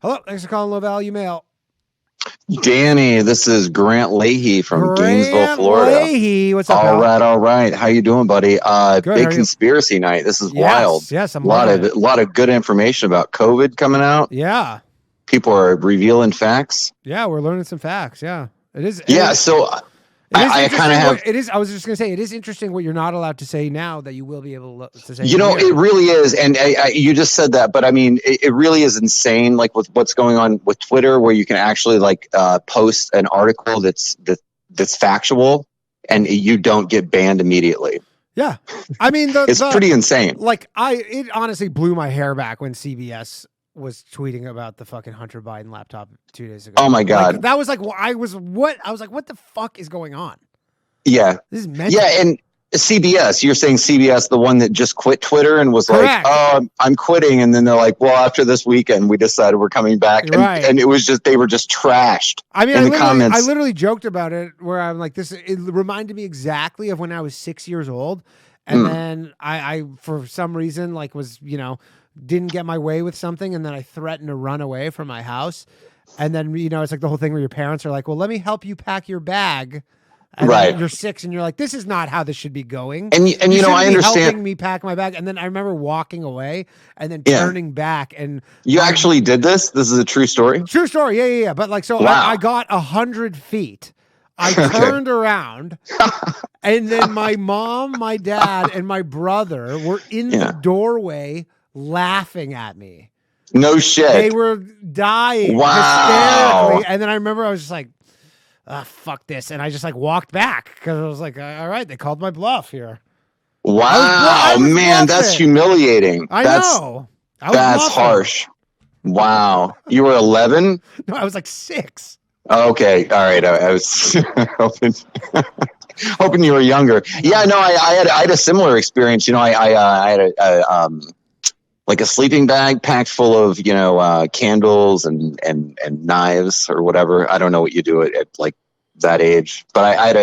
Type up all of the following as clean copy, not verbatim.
Hello, thanks for calling Low Value Mail. Danny, this is Grant Leahy from Gainesville, Florida. Leahy, what's up, all right. How you doing, buddy? Good, big conspiracy night. This is wild. Yes, a lot of good information about COVID coming out. Yeah, people are revealing facts. Yeah, we're learning some facts. Yeah, it is. So I kind of have. It is. I was just going to say, it is interesting what you're not allowed to say now that you will be able to say. It really is, and you just said that, but I mean, it really is insane. Like with what's going on with Twitter, where you can actually post an article that's factual, and you don't get banned immediately. Yeah, I mean, it's pretty insane. It honestly blew my hair back when CBS was tweeting about the fucking Hunter Biden laptop 2 days ago. Oh my God. That was I was like, what the fuck is going on? Yeah. This is mental. Yeah. And CBS, you're saying CBS, the one that just quit Twitter and was Correct. Like, oh, I'm quitting. And then they're like, well, after this weekend, we decided we're coming back. And it was they were just trashed. I mean, in the comments. I literally joked about it where I'm like, it reminded me exactly of when I was 6 years old. And then I, for some reason, didn't get my way with something, and then I threatened to run away from my house. And then, it's like the whole thing where your parents are like, well, let me help you pack your bag. And then you're 6 and you're like, this is not how this should be going. And I understand helping me pack my bag. And then I remember walking away and then turning back. And you actually did this? This is a true story? True story. Yeah. But I got 100 feet. I turned around, and then my mom, my dad, and my brother were in the doorway laughing at me. No shit. They were dying hysterically. And then I remember I was just like, fuck this. And I just walked back because I was like, all right, they called my bluff here. Wow, I was man, that's humiliating. I know. That's harsh. Wow. You were 11? No, I was 6. Okay. All right. I was hoping you were younger. Yeah, no, I had a similar experience. I had a sleeping bag packed full of, candles and knives or whatever. I don't know what you do at that age, but I had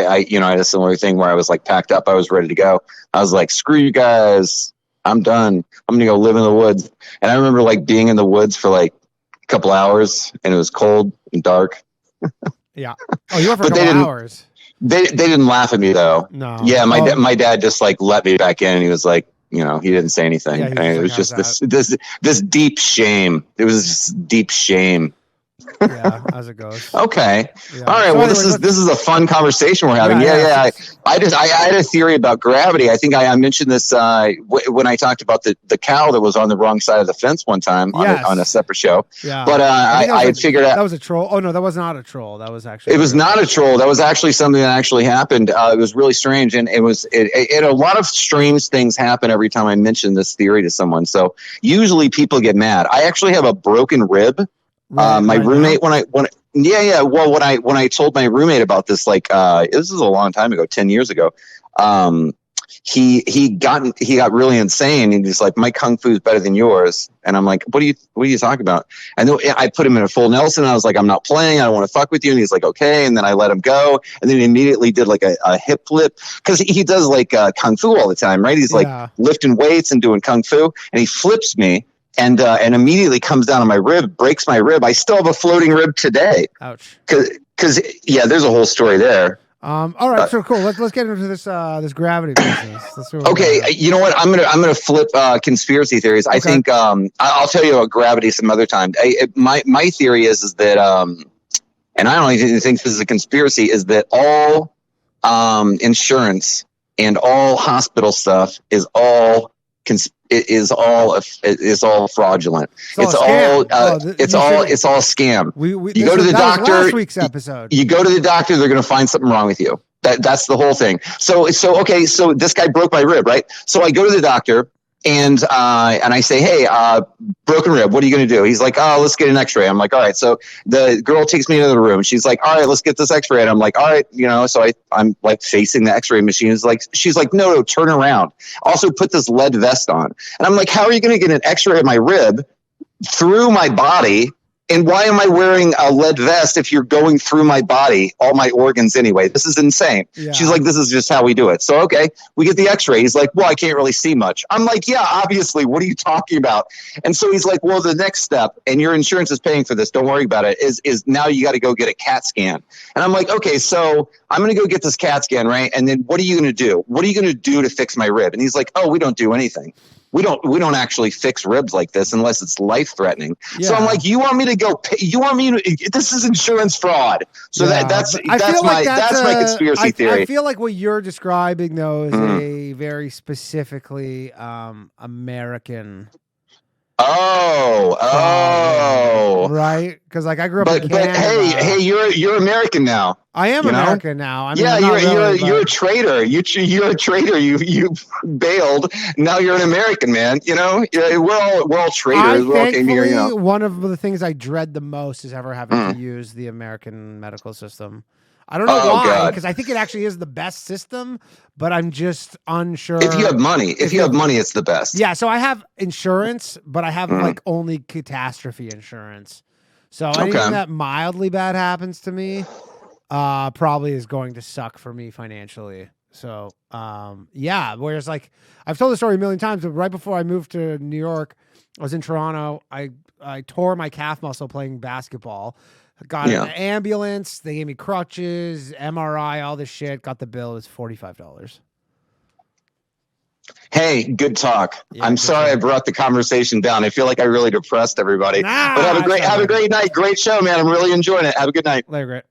a similar thing where I was packed up. I was ready to go. I was like, screw you guys. I'm done. I'm going to go live in the woods. And I remember being in the woods for a couple hours, and it was cold and dark. Yeah. Oh, you were for a couple hours. They didn't laugh at me though. No. Yeah, my dad just let me back in, and he was like, he didn't say anything. Yeah, it was just this deep shame. It was just deep shame. Yeah, as it goes. Okay. Yeah. All right. So well, this is a fun conversation we're having. Yeah. I had a theory about gravity. I think I mentioned this when I talked about the cow that was on the wrong side of the fence one time on a separate show. Yeah. But I had figured out that was a troll. Oh no, that was not a troll. That was actually. It was not a troll. That was actually something that actually happened. It was really strange, and it a lot of strange things happen every time I mention this theory to someone. So usually people get mad. I actually have a broken rib. My roommate, when I told my roommate about this, this is a long time ago, 10 years ago. He got really insane. And he's like, my kung fu is better than yours. And I'm like, what are you talking about? And then I put him in a full Nelson. And I was like, I'm not playing. I don't want to fuck with you. And he's like, okay. And then I let him go. And then he immediately did a hip flip, because he does kung fu all the time, right? He's lifting weights and doing kung fu, and he flips me. And immediately comes down on my rib, breaks my rib. I still have a floating rib today. Ouch. Because there's a whole story there. All right, so cool. Let's get into this gravity business. Okay, you know what? I'm gonna flip conspiracy theories. Okay. I think I'll tell you about gravity some other time. My theory is that and I don't even think this is a conspiracy, is that all insurance and all hospital stuff is all fraudulent. It's all scam. You go to the doctor. Last week's episode. You go to the doctor, they're going to find something wrong with you. That's the whole thing. So this guy broke my rib, right? So I go to the doctor, and I say, hey, broken rib, what are you going to do? He's like, oh, let's get an x-ray. I'm like, all right. So the girl takes me into the room. She's like, all right, let's get this x-ray. And I'm like, all right, so I'm facing the x-ray machine. She's like, no, turn around. Also put this lead vest on. And I'm like, how are you going to get an x-ray of my rib through my body And why am I wearing a lead vest if you're going through my body, all my organs anyway? This is insane. Yeah. She's like, this is just how we do it. So, okay, we get the x-ray. He's like, well, I can't really see much. I'm like, yeah, obviously. What are you talking about? And so he's like, well, the next step, and your insurance is paying for this, don't worry about it, is now you got to go get a CAT scan. And I'm like, okay, so I'm going to go get this CAT scan, right? And then what are you going to do? What are you going to do to fix my rib? And he's like, oh, we don't do anything. We don't actually fix ribs like this unless it's life threatening. Yeah. So I'm like, you want me to go pay, you want me to, this is insurance fraud. So yeah, that's my conspiracy theory. I feel like what you're describing though is a very specifically American. Oh, right. Because like I grew up in Canada. But hey, you're American now. I am American now. I mean, yeah, you're a traitor. You're a traitor. You bailed. Now you're an American, man. You know, we're all traitors. We're all came here. You know, one of the things I dread the most is ever having to use the American medical system. I don't know why, because I think it actually is the best system, but I'm just unsure. If you have money, it's the best. Yeah, so I have insurance, but I have like only catastrophe insurance. So anything that mildly bad happens to me probably is going to suck for me financially. So yeah, whereas like I've told the story a million times, but right before I moved to New York, I was in Toronto. I tore my calf muscle playing basketball. Got an ambulance. They gave me crutches, MRI, all this shit. Got the bill. It was $45. Hey, good talk. Yeah, I'm sorry I brought the conversation down. I feel like I really depressed everybody. But have a great night. Great show, man. I'm really enjoying it. Have a good night. Later, great.